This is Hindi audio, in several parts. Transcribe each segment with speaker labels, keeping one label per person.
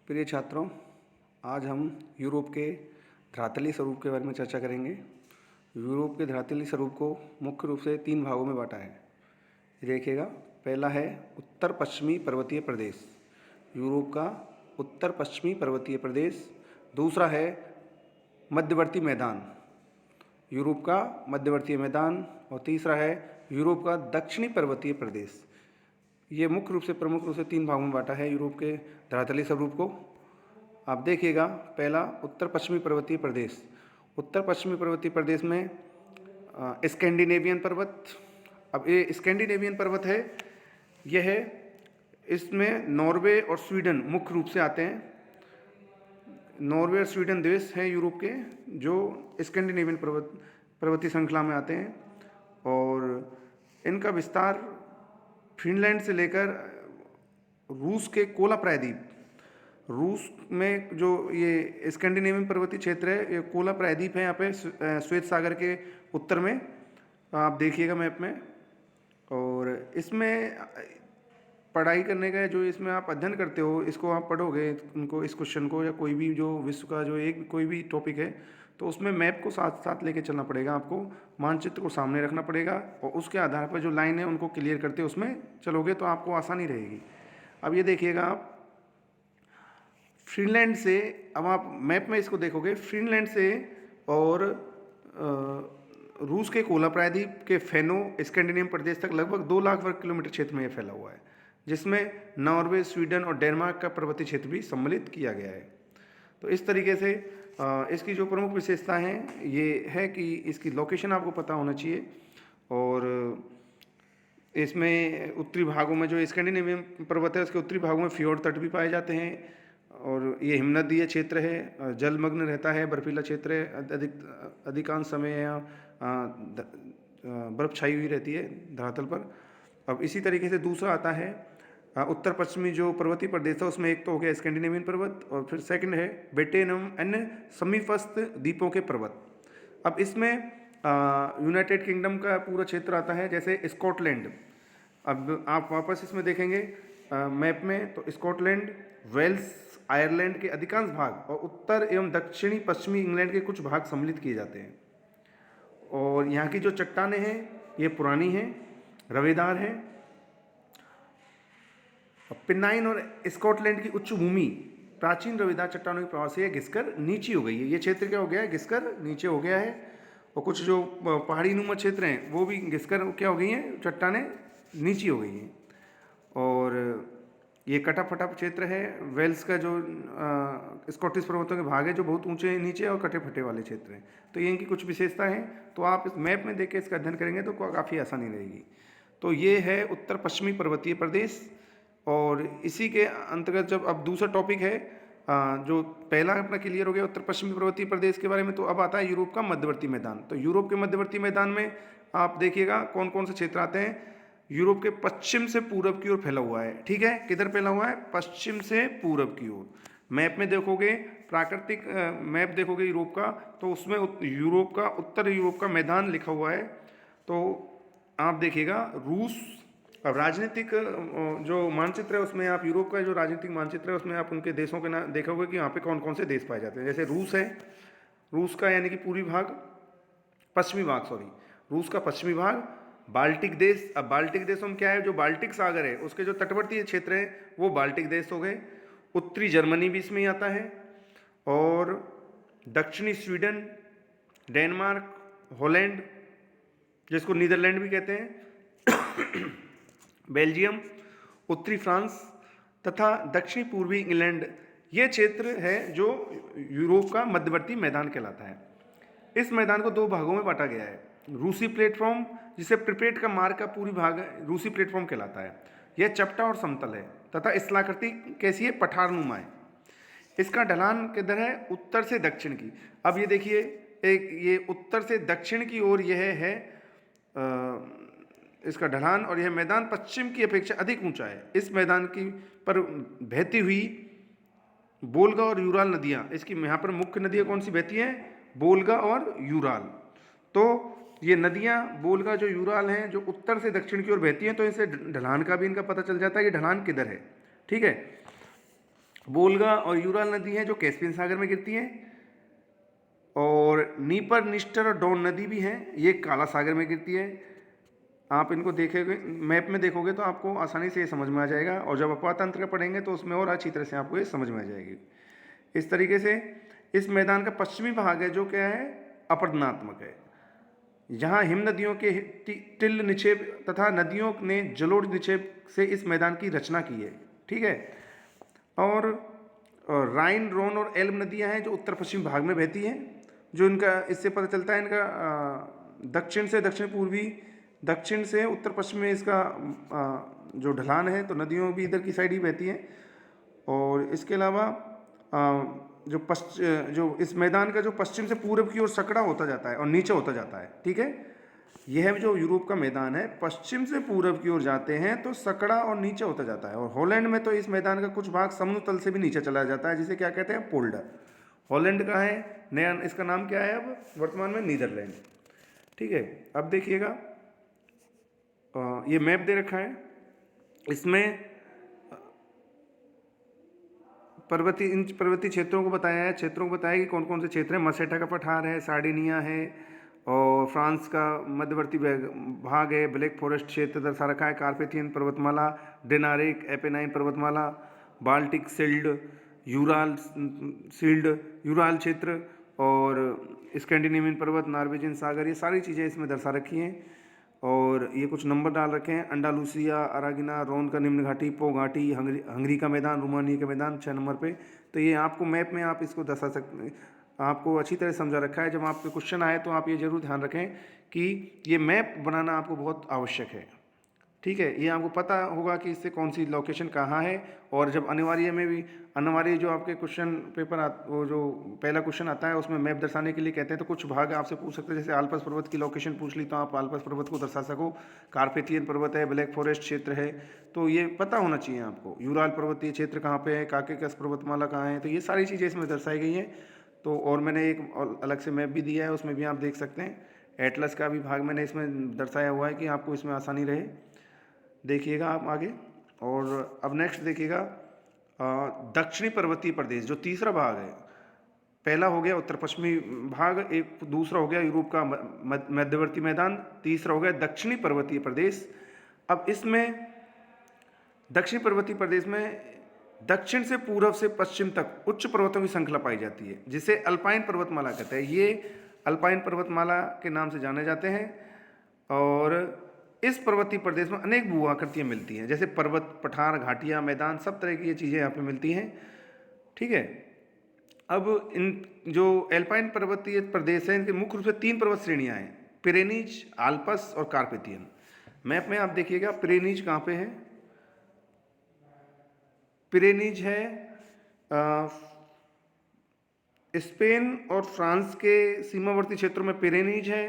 Speaker 1: प्रिय छात्रों, आज हम यूरोप के धरातलीय स्वरूप के बारे में चर्चा करेंगे। यूरोप के धरातलीय स्वरूप को मुख्य रूप से 3 भागों में बांटा है। देखिएगा, पहला है उत्तर पश्चिमी पर्वतीय प्रदेश, यूरोप का उत्तर पश्चिमी पर्वतीय प्रदेश। दूसरा है मध्यवर्ती मैदान, यूरोप का मध्यवर्तीय मैदान। और तीसरा है यूरोप का दक्षिणी पर्वतीय प्रदेश। ये मुख्य रूप से प्रमुख रूप से 3 भागों में बांटा है यूरोप के धरातलीय स्वरूप को। आप देखिएगा, पहला उत्तर पश्चिमी पर्वतीय प्रदेश। उत्तर पश्चिमी पर्वतीय प्रदेश में स्कैंडिनेवियन पर्वत। अब ये स्कैंडिनेवियन पर्वत है, यह है, इसमें नॉर्वे और स्वीडन मुख्य रूप से आते हैं। नॉर्वे और स्वीडन देश हैं यूरोप के जो स्कैंडिनेवियन पर्वतीय श्रृंखला में आते हैं, और इनका विस्तार फिनलैंड से लेकर रूस के कोला प्रायद्वीप, रूस में जो ये स्कैंडिनेवियन पर्वतीय क्षेत्र है, ये कोला प्रायद्वीप है यहाँ पे श्वेत सागर के उत्तर में। आप देखिएगा मैप में। और इसमें पढ़ाई करने का जो इसमें आप अध्ययन करते हो, इसको आप पढ़ोगे, उनको इस क्वेश्चन को या कोई भी जो विश्व का जो एक कोई भी टॉपिक है, तो उसमें मैप को साथ साथ लेके चलना पड़ेगा। आपको मानचित्र को सामने रखना पड़ेगा और उसके आधार पर जो लाइन है उनको क्लियर करते उसमें चलोगे तो आपको आसानी रहेगी। अब ये देखिएगा, आप फिनलैंड से, अब आप मैप में इसको देखोगे, फिनलैंड से और रूस के कोला प्रायद्वीप के फेनो स्कैंडिनेवियन प्रदेश तक लगभग 2 लाख वर्ग किलोमीटर क्षेत्र में यह फैला हुआ है, जिसमें नॉर्वे, स्वीडन और डेनमार्क का पर्वतीय क्षेत्र भी सम्मिलित किया गया है। तो इस तरीके से इसकी जो प्रमुख विशेषता हैं ये है कि इसकी लोकेशन आपको पता होना चाहिए। और इसमें उत्तरी भागों में जो स्कैंडिनेवियन पर्वत है, उसके उत्तरी भागों में फ्योर्ड तट भी पाए जाते हैं। और ये हिमनदीय क्षेत्र है, जलमग्न रहता है, बर्फीला क्षेत्र है, अधिकांश समय यहाँ बर्फ छाई हुई रहती है धरातल पर। अब इसी तरीके से दूसरा आता है उत्तर पश्चिमी जो पर्वतीय प्रदेश है, उसमें एक तो हो गया स्कैंडिनेवियन पर्वत, और फिर सेकंड है ब्रिटेन एवं अन्य समीपस्थ द्वीपों के पर्वत। अब इसमें यूनाइटेड किंगडम का पूरा क्षेत्र आता है, जैसे स्कॉटलैंड। अब आप वापस इसमें देखेंगे मैप में, तो स्कॉटलैंड, वेल्स, आयरलैंड के अधिकांश भाग और उत्तर एवं दक्षिणी पश्चिमी इंग्लैंड के कुछ भाग सम्मिलित किए जाते हैं। और यहाँ की जो चट्टानें हैं ये पुरानी हैं, रवेदार हैं। पिनाइन और स्कॉटलैंड की उच्च भूमि प्राचीन रवेदार चट्टानों के प्रभाव से घिसकर नीचे हो गई है। ये क्षेत्र क्या हो गया है, घिसकर नीचे हो गया है। और कुछ जो पहाड़ी नुमा क्षेत्र हैं वो भी घिसकर क्या हो गई हैं, चट्टानें नीची हो गई हैं। और ये कटा फटा क्षेत्र है, वेल्स का जो स्कॉटिश पर्वतों के भाग है जो बहुत ऊंचे नीचे और कटे फटे वाले क्षेत्र हैं। तो ये इनकी कुछ विशेषता हैं, तो आप इस मैप में देख के इसका अध्ययन करेंगे तो काफ़ी आसानी रहेगी। तो ये है उत्तर पश्चिमी पर्वतीय प्रदेश। और इसी के अंतर्गत जब अब दूसरा टॉपिक है, जो पहला अपना क्लियर हो गया उत्तर पश्चिमी पर्वतीय प्रदेश के बारे में, तो अब आता है यूरोप का मध्यवर्ती मैदान। तो यूरोप के मध्यवर्ती मैदान में आप देखिएगा कौन कौन से क्षेत्र आते हैं। यूरोप के पश्चिम से पूरब की ओर फैला हुआ है, ठीक है, किधर फैला हुआ है, पश्चिम से पूरब की ओर। मैप में देखोगे, प्राकृतिक मैप देखोगे यूरोप का, तो उसमें यूरोप का, उत्तर यूरोप का मैदान लिखा हुआ है। तो आप देखिएगा रूस। अब राजनीतिक जो मानचित्र है उसमें आप यूरोप का जो राजनीतिक मानचित्र है उसमें आप उनके देशों के नाम देखोगे कि यहाँ पे कौन कौन से देश पाए जाते हैं। जैसे रूस है, रूस का यानी कि पूर्वी भाग, पश्चिमी भाग, सॉरी, रूस का पश्चिमी भाग, बाल्टिक देश। अब बाल्टिक देशों में क्या है, जो बाल्टिक सागर है उसके जो तटवर्ती क्षेत्र हैं वो बाल्टिक देश हो गए। उत्तरी जर्मनी भी इसमें आता है, और दक्षिणी स्वीडन, डेनमार्क, हॉलैंड जिसको नीदरलैंड भी कहते हैं, बेल्जियम, उत्तरी फ्रांस तथा दक्षिणी पूर्वी इंग्लैंड, ये क्षेत्र है जो यूरोप का मध्यवर्ती मैदान कहलाता है। इस मैदान को 2 भागों में बांटा गया है। रूसी प्लेटफॉर्म, जिसे प्रिपेट का मार्ग का पूरी भाग रूसी प्लेटफॉर्म कहलाता है। यह चपटा और समतल है तथा स्थलाकृति कैसी है, पठारनुमा है। इसका ढलान किधर है, उत्तर से दक्षिण की। अब ये देखिए, एक ये उत्तर से दक्षिण की ओर यह है इसका ढलान, और यह मैदान पश्चिम की अपेक्षा अधिक ऊंचा है। इस मैदान की पर बहती हुई बोल्गा और यूराल नदियाँ, इसकी यहाँ पर मुख्य नदियाँ कौन सी बहती हैं, बोल्गा और यूराल। तो ये नदियाँ बोल्गा जो यूराल हैं जो उत्तर से दक्षिण की ओर बहती हैं, तो इनसे ढलान का भी इनका पता चल जाता है कि ढलान किधर है, ठीक है। वोल्गा और यूराल नदी हैं जो कैस्पियन सागर में गिरती हैं, और नीपर, निस्टर और डॉन नदी भी हैं, ये काला सागर में गिरती है। आप इनको देखेंगे, मैप में देखोगे तो आपको आसानी से ये समझ में आ जाएगा, और जब अपवाद तंत्र का पढ़ेंगे तो उसमें और अच्छी तरह से आपको ये समझ में आ जाएगी। इस तरीके से इस मैदान का पश्चिमी भाग है जो क्या है, अपरदनात्मक है। यहाँ हिम नदियों के टिल निक्षेप तथा नदियों ने जलोढ़ निक्षेप से इस मैदान की रचना की है। ठीक है। और राइन, रोन और एल्ब नदियाँ हैं जो उत्तर पश्चिम भाग में बहती हैं, जो इनका इससे पता चलता है इनका दक्षिण से दक्षिण पूर्वी, दक्षिण से उत्तर पश्चिम में इसका जो ढलान है, तो नदियों भी इधर की साइड ही बहती हैं। और इसके अलावा जो इस मैदान का जो पश्चिम से पूर्व की ओर सकड़ा होता जाता है और नीचे होता जाता है। ठीक है। यह जो यूरोप का मैदान है, पश्चिम से पूर्व की ओर जाते हैं तो सकड़ा और नीचे होता जाता है। और हॉलैंड में तो इस मैदान का कुछ भाग समुद्र तल से भी नीचे चला जाता है, जिसे क्या कहते हैं, पोल्डर। हॉलैंड का है, नया इसका नाम क्या है अब वर्तमान में, नीदरलैंड। ठीक है। अब देखिएगा, ये मैप दे रखा है, इसमें इन पर्वतीय क्षेत्रों को बताया है, क्षेत्रों को बताया कि कौन कौन से क्षेत्र हैं। मसेटा का पठार है, सार्डिनिया है, और फ्रांस का मध्यवर्ती भाग है, ब्लैक फॉरेस्ट क्षेत्र दर्शा रखा है, कार्पेथियन पर्वतमाला, डेनारिक, एपेनाइन पर्वतमाला, बाल्टिक सिल्ड, यूराल क्षेत्र, और स्कैंडिनेवियन पर्वत, नॉर्वेजियन सागर, ये सारी चीज़ें इसमें दर्शा रखी हैं। और ये कुछ नंबर डाल रखे हैं, अंडालूसिया, अरागिना, रोन का निम्न घाटी, पो घाटी, हंगरी का मैदान, रोमानिया का मैदान 6 नंबर पे। तो ये आपको मैप में आप इसको दर्शा सकते हैं, आपको अच्छी तरह समझा रखा है। जब आपके क्वेश्चन आए तो आप ये जरूर ध्यान रखें कि ये मैप बनाना आपको बहुत आवश्यक है। ठीक है। ये आपको पता होगा कि इससे कौन सी लोकेशन कहाँ है। और जब अनिवार्य में भी, अनिवार्य जो आपके क्वेश्चन पेपर वो जो पहला क्वेश्चन आता है उसमें मैप दर्शाने के लिए कहते हैं, तो कुछ भाग आपसे पूछ सकते हैं। जैसे आल्पस पर्वत की लोकेशन पूछ ली तो आप आल्पस पर्वत को दर्शा सको, कार्पेथियन पर्वत है, ब्लैक फॉरेस्ट क्षेत्र है, तो ये पता होना चाहिए आपको। यूराल पर्वतीय क्षेत्र कहाँ पे है, काकेकस पर्वतमाला कहाँ है, तो ये सारी चीज़ें इसमें दर्शाई गई हैं। तो और मैंने एक अलग से मैप भी दिया है, उसमें भी आप देख सकते हैं। एटलस का भी भाग मैंने इसमें दर्शाया हुआ है कि आपको इसमें आसानी रहे। देखिएगा आप आगे। और अब नेक्स्ट देखिएगा, दक्षिणी पर्वतीय प्रदेश जो तीसरा भाग है। पहला हो गया उत्तर पश्चिमी भाग, एक दूसरा हो गया यूरोप का मध्यवर्ती मैदान, तीसरा हो गया दक्षिणी पर्वतीय प्रदेश। अब इसमें दक्षिणी पर्वतीय प्रदेश में दक्षिण से पूर्व से पश्चिम तक उच्च पर्वतों की श्रृंखला पाई जाती है, जिसे अल्पाइन पर्वतमाला कहते हैं। ये अल्पाइन पर्वतमाला के नाम से जाने जाते हैं। और इस पर्वतीय प्रदेश में अनेक भू आकृतियाँ मिलती हैं, जैसे पर्वत, पठार, घाटियाँ, मैदान, सब तरह की ये चीज़ें यहाँ पे मिलती हैं। ठीक है। अब इन जो एल्पाइन पर्वतीय प्रदेश है, इनके मुख्य रूप से 3 पर्वत श्रेणियाँ हैं, पिरेनीज, आल्पस और कार्पेथियन। मैप में आप देखिएगा पिरेनीज कहाँ पे है। पिरेनीज है स्पेन और फ्रांस के सीमावर्ती क्षेत्रों में पिरेनीज है।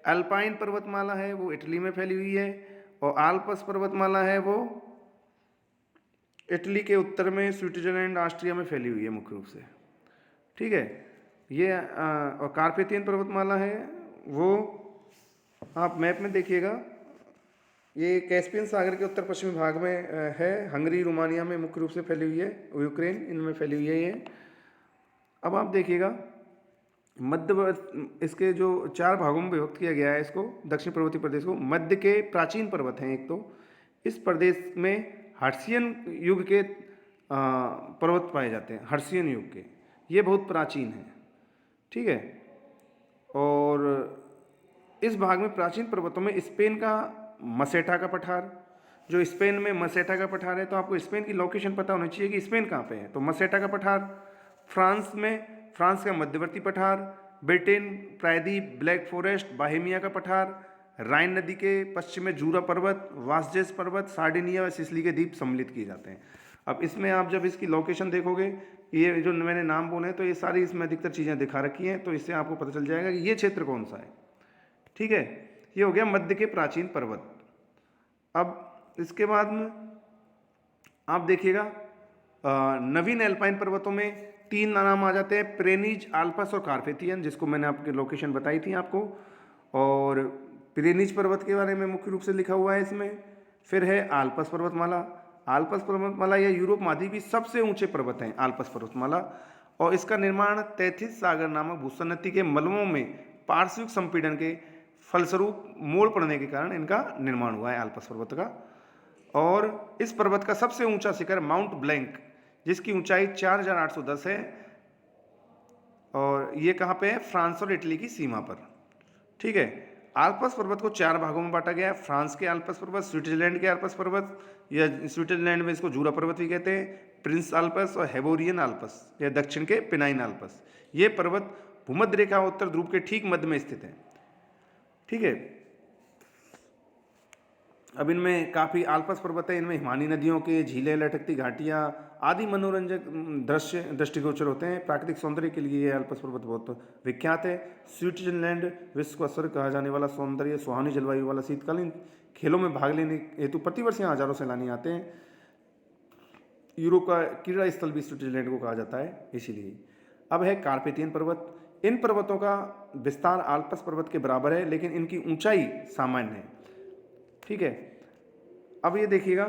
Speaker 1: अल्पाइन पर्वतमाला है वो इटली में फैली हुई है, और आल्पस पर्वतमाला है वो इटली के उत्तर में स्विट्जरलैंड, ऑस्ट्रिया में फैली हुई है मुख्य रूप से। ठीक है। ये और कार्पेथियन पर्वतमाला है वो आप मैप में देखिएगा, ये कैस्पियन सागर के उत्तर पश्चिमी भाग में है, हंगरी, रोमानिया में मुख्य रूप से फैली हुई है, यूक्रेन इनमें फैली हुई है ये। अब आप देखिएगा इसके जो 4 भागों में विभक्त किया गया है इसको, दक्षिण पर्वतीय प्रदेश को। मध्य के प्राचीन पर्वत हैं एक तो, इस प्रदेश में हर्षियन युग के पर्वत पाए जाते हैं, हर्षियन युग के, ये बहुत प्राचीन है। ठीक है। और इस भाग में प्राचीन पर्वतों में स्पेन का मसेटा का पठार, जो स्पेन में मसेटा का पठार है, तो आपको स्पेन की लोकेशन पता होनी चाहिए कि स्पेन कहाँ पे है, तो मसेटा का पठार। फ्रांस में फ्रांस का मध्यवर्ती पठार, ब्रिटेन, प्रायद्वीप, ब्लैक फॉरेस्ट, बाहेमिया का पठार, राइन नदी के पश्चिम में जूरा पर्वत, वास्जेस पर्वत, सार्डिनिया और सिसिली के द्वीप सम्मिलित किए जाते हैं। अब इसमें आप जब इसकी लोकेशन देखोगे, ये जो मैंने नाम बोले हैं, तो ये सारी इसमें अधिकतर चीज़ें दिखा रखी हैं, तो इससे आपको पता चल जाएगा कि ये क्षेत्र कौन सा है। ठीक है। ये हो गया मध्य के प्राचीन पर्वत। अब इसके बाद में आप देखिएगा नवीन एल्पाइन पर्वतों में 3 नाम आ जाते हैं, पिरेनीज, आल्पस और कार्पेथियन, जिसको मैंने आपकी लोकेशन बताई थी आपको। और पिरेनीज पर्वत के बारे में मुख्य रूप से लिखा हुआ है इसमें। फिर है आल्पस पर्वतमाला, आल्प्स पर्वतमाला या यूरोप महाद्वीप की सबसे ऊंचे पर्वत हैं आल्प्स पर्वतमाला, और इसका निर्माण तैथिस सागर नामक भूसन्नति के मलबों में पार्श्विक संपीड़न के फलस्वरूप मोड़ पड़ने के कारण इनका निर्माण हुआ है आल्प्स पर्वत का। और इस पर्वत का सबसे ऊंचा शिखर माउंट ब्लैंक, जिसकी ऊंचाई 4810 है, और ये कहाँ पे है? फ्रांस और इटली की सीमा पर। ठीक है, आल्प्स पर्वत को 4 भागों में बांटा गया है। फ्रांस के आल्प्स पर्वत, स्विट्जरलैंड के आल्प्स पर्वत, या स्विट्जरलैंड में इसको जूरा पर्वत भी कहते हैं, प्रिंस आल्प्स और हेबोरियन आल्प्स, या दक्षिण के पिनाइन आल्प्स। ये पर्वत भूमध्य रेखा उत्तर ध्रुव के ठीक मध्य में स्थित है। ठीक है, अब इनमें काफ़ी आल्प्स पर्वत है, इनमें हिमानी नदियों के झीलें, लटकती घाटियाँ आदि मनोरंजक दृश्य दृष्टिगोचर होते हैं। प्राकृतिक सौंदर्य के लिए ये आल्प्स पर्वत बहुत विख्यात है। स्विट्जरलैंड विश्व का स्वर्ग कहा जाने वाला सौंदर्य, सुहावनी जलवायु वाला शीतकालीन खेलों में भाग लेने हेतु प्रतिवर्ष यहाँ हजारों सैलानी आते हैं। यूरोप का क्रीड़ा स्थल भी स्विट्जरलैंड को कहा जाता है इसीलिए। अब है कार्पेथियन पर्वत। इन पर्वतों का विस्तार आल्प्स पर्वत के बराबर है, लेकिन इनकी ऊंचाई सामान्य है। ठीक है, अब ये देखिएगा,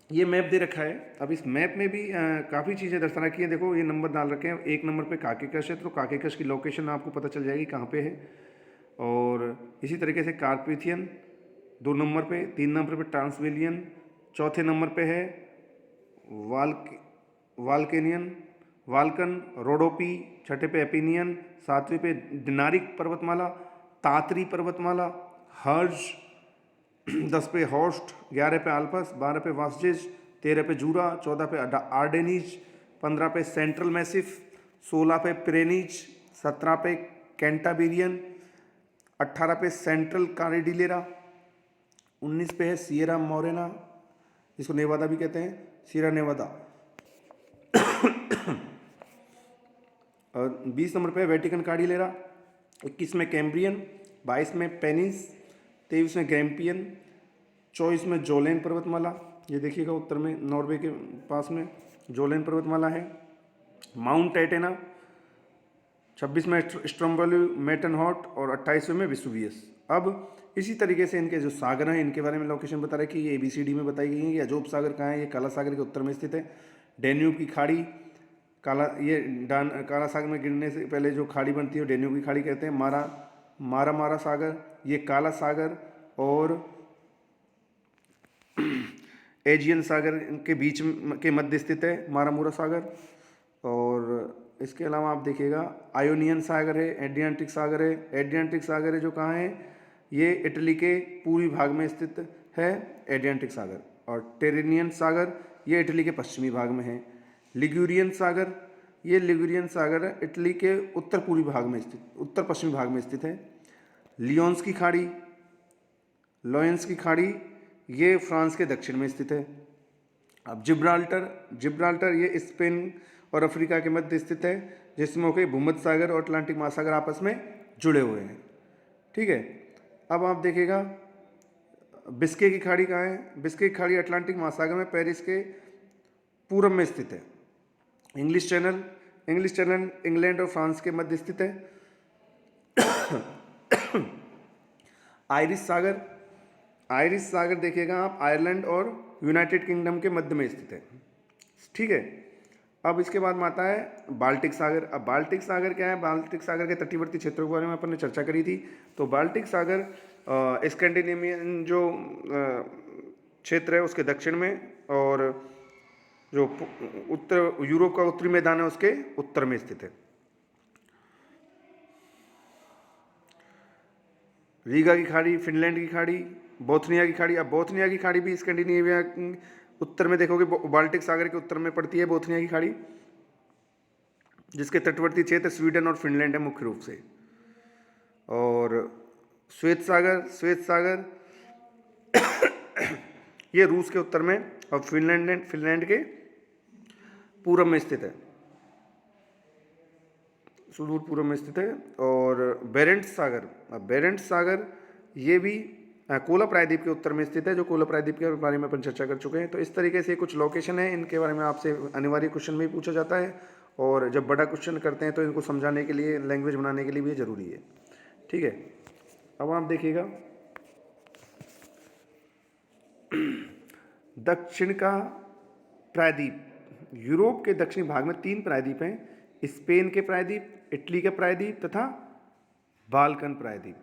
Speaker 1: ये मैप दे रखा है। अब इस मैप में भी काफ़ी चीज़ें दर्शा रखी हैं। देखो, ये नंबर डाल रखे हैं। 1 नंबर पे काकेकस है, तो काकेकस की लोकेशन आपको पता चल जाएगी कहाँ पे है। और इसी तरीके से कार्पेथियन 2 नंबर पे, 3 नंबर पे ट्रांसवेलियन, चौथे नंबर पे है वाल्केनियन, वाल्कन, रोडोपी, छठे पे एपिनियन, 7वें पे डिनारिक पर्वतमाला, तातरी पर्वतमाला, हर्ज, 10 पे हॉस्ट, 11 पे आल्पस, 12 पे वास्जेज, 13 पे जूरा, 14 पे आर्डेनीज, 15 पे सेंट्रल मैसिफ, 16 पे पिरेनीज, 17 पे कैंटाबेरियन, 18 पे सेंट्रल कारिडिलेरा, 19 पे है सियरा मोरेना, जिसको नेवादा भी कहते हैं, सियरा नेवादा, और 20 नंबर पे वेटिकन कार्डिलेरा, 21 में कैम्ब्रियन, 22 में पेनिस, 23 में ग्रैम्पियन, 24 में जोलेन पर्वतमाला, ये देखिएगा उत्तर में नॉर्वे के पास में जोलेन पर्वतमाला है, माउंट एटेना, 26 में स्ट्रम्बोली मेटनहॉट, और 28वें में विसुवियस। अब इसी तरीके से इनके जो सागर हैं, इनके बारे में लोकेशन बता रहे कि ये ABCD में बताई गई है कि अजोब सागर कहाँ है। ये काला सागर के उत्तर में स्थित है। डेन्यूब की खाड़ी, काला सागर में गिरने से पहले जो खाड़ी बनती है डेन्यूब की खाड़ी कहते हैं। मारा सागर, ये काला सागर और एजियन सागर के बीच के मध्य स्थित है मारामुरा सागर। और इसके अलावा आप देखिएगा आयोनियन सागर है, एड्रियाटिक सागर है। एड्रियाटिक सागर है जो कहाँ है, ये इटली के पूर्वी भाग में स्थित है एड्रियाटिक सागर। और टेरेनियन सागर, ये इटली के पश्चिमी भाग में है। लिगुरियन सागर, ये लिगुरियन सागर इटली के उत्तर पूर्वी भाग में स्थित, उत्तर पश्चिमी भाग में स्थित है। लियोन्स की खाड़ी, लॉयंस की खाड़ी, ये फ्रांस के दक्षिण में स्थित है। अब जिब्राल्टर ये स्पेन और अफ्रीका के मध्य स्थित है, जिसमें के भूमध्य सागर और अटलांटिक महासागर आपस में जुड़े हुए हैं। ठीक है, अब आप देखिएगा बिस्के की खाड़ी कहाँ है। बिस्के की खाड़ी अटलांटिक महासागर में पेरिस के पूर्व में स्थित है। इंग्लिश चैनल इंग्लैंड और फ्रांस के मध्य स्थित है। आयरिश सागर देखिएगा आप, आयरलैंड और यूनाइटेड किंगडम के मध्य में स्थित है। ठीक है, अब इसके बाद में आता है बाल्टिक सागर। अब बाल्टिक सागर क्या है? बाल्टिक सागर के तटीवर्ती क्षेत्रों के बारे में अपन ने चर्चा करी थी। तो बाल्टिक सागर स्कैंडिनेवियन जो क्षेत्र है उसके दक्षिण में, और जो उत्तर यूरोप का उत्तरी मैदान है उसके उत्तर में स्थित है। रीगा की खाड़ी, फिनलैंड की खाड़ी, बोथनिया की खाड़ी। अब बोथनिया की खाड़ी भी स्कैंडिनेविया उत्तर में देखोगे बाल्टिक सागर के उत्तर में पड़ती है बोथनिया की खाड़ी, जिसके तटवर्ती क्षेत्र स्वीडन और फिनलैंड है मुख्य रूप से। और श्वेत सागर ये रूस के उत्तर में और फिनलैंड के पूर्व में स्थित है, सुदूर पूर्व में स्थित है। और बेरेंट्स सागर ये भी कोला प्रायद्वीप के उत्तर में स्थित है, जो कोला प्रायद्वीप के बारे में अपन चर्चा कर चुके हैं। तो इस तरीके से कुछ लोकेशन है, इनके बारे में आपसे अनिवार्य क्वेश्चन में पूछा जाता है, और जब बड़ा क्वेश्चन करते हैं तो इनको समझाने के लिए, लैंग्वेज बनाने के लिए भी ज़रूरी है। ठीक है, अब आप देखिएगा दक्षिण का प्रायद्वीप, यूरोप के दक्षिणी भाग में 3 प्रायद्वीप हैं, स्पेन के प्रायद्वीप, इटली के प्रायद्वीप तथा बाल्कन प्रायद्वीप।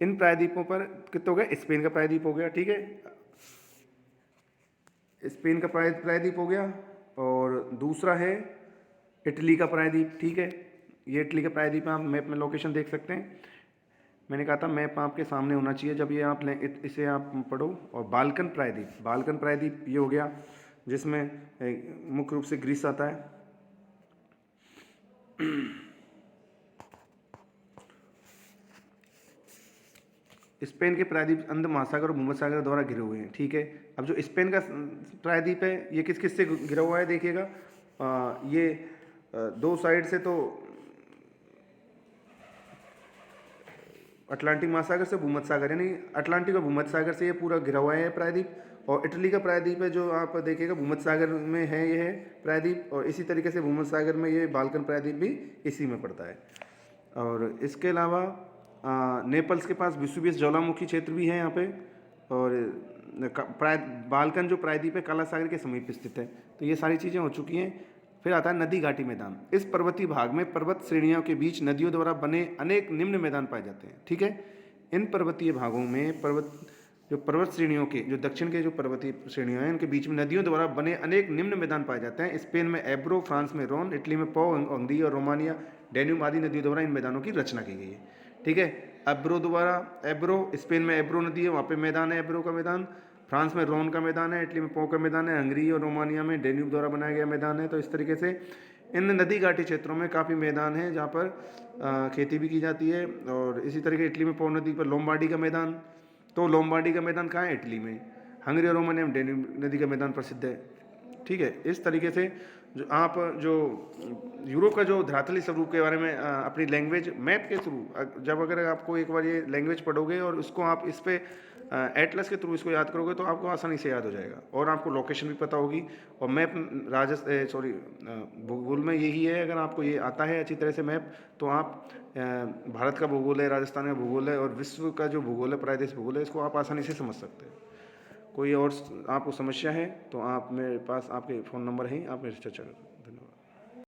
Speaker 1: इन प्रायद्वीपों पर कितने हो गए, स्पेन का प्रायद्वीप हो गया, ठीक है, स्पेन का प्रायद्वीप हो गया, और दूसरा है इटली का प्रायद्वीप, ठीक है, ये इटली का प्रायद्वीप आप मैप में लोकेशन देख सकते हैं। मैंने कहा था मैप आपके सामने होना चाहिए जब ये आप लें, इसे आप पढ़ो। और बाल्कन प्रायद्वीप ये हो गया जिसमें मुख्य रूप से ग्रीस आता है। स्पेन के प्रायद्वीप अंध महासागर और भूमध्य सागर द्वारा घिरे हुए हैं, ठीक है। अब जो स्पेन का प्रायद्वीप है ये किस किस से घिरा हुआ है देखिएगा, ये 2 साइड से तो अटलांटिक महासागर से भूमध्य सागर, यानी अटलांटिक और भूमध्य सागर से ये पूरा घिरा हुआ है प्रायद्वीप। और इटली का प्रायद्वीप है जो आप देखिएगा भूमध्य सागर में है, ये है प्रायद्वीप, और इसी तरीके से भूमध्य सागर में ये बाल्कन प्रायद्वीप भी इसी में पड़ता है। और इसके अलावा नेपल्स के पास विसुवियस ज्वालामुखी क्षेत्र भी है यहाँ पे, और बाल्कन जो प्रायद्वीप है काला सागर के समीप स्थित है। तो ये सारी चीज़ें हो चुकी हैं। फिर आता है नदी घाटी मैदान। इस पर्वतीय भाग में पर्वत श्रेणियों के बीच नदियों द्वारा बने अनेक निम्न मैदान पाए जाते हैं, ठीक है। इन पर्वतीय भागों में पर्वत श्रेणियों के जो दक्षिण के जो पर्वतीय श्रेणियाँ हैं उनके बीच में नदियों द्वारा बने अनेक निम्न मैदान पाए जाते हैं। स्पेन में एब्रो, फ्रांस में रोन, इटली में पो, हंगरी और रोमानिया डेन्यूब आदि नदियों द्वारा इन मैदानों की रचना की गई है, ठीक है। एब्रो स्पेन में एब्रो नदी है, वहाँ पे मैदान है एब्रो का मैदान। फ्रांस में रोन का मैदान है, इटली में पो का मैदान है, हंगरी और रोमानिया में डेन्यूब द्वारा बनाया गया मैदान है। तो इस तरीके से इन नदी घाटी क्षेत्रों में काफ़ी मैदान हैं जहाँ पर खेती भी की जाती है। और इसी तरीके इटली में पो नदी पर लोम्बार्डी का मैदान, तो लोम्बार्डी का मैदान कहाँ है, इटली में। हंगरी और रोमानिया में डेन्यूब नदी का मैदान प्रसिद्ध है, ठीक है। इस तरीके से जो यूरोप का जो धरातली स्वरूप के बारे में अपनी लैंग्वेज मैप के थ्रू जब अगर आपको एक बार ये लैंग्वेज पढ़ोगे और उसको आप इस पे एटलस के थ्रू इसको याद करोगे तो आपको आसानी से याद हो जाएगा, और आपको लोकेशन भी पता होगी। और मैप भूगोल में यही है, अगर आपको ये आता है अच्छी तरह से मैप, तो आप भारत का भूगोल है, राजस्थान का भूगोल है और विश्व का जो भूगोल है, प्रायदेश भूगोल है, इसको आप आसानी से समझ सकते हैं। कोई और आपको समस्या है तो आप मेरे पास आपके फ़ोन नंबर है, आप मेरे से चर्चा करें।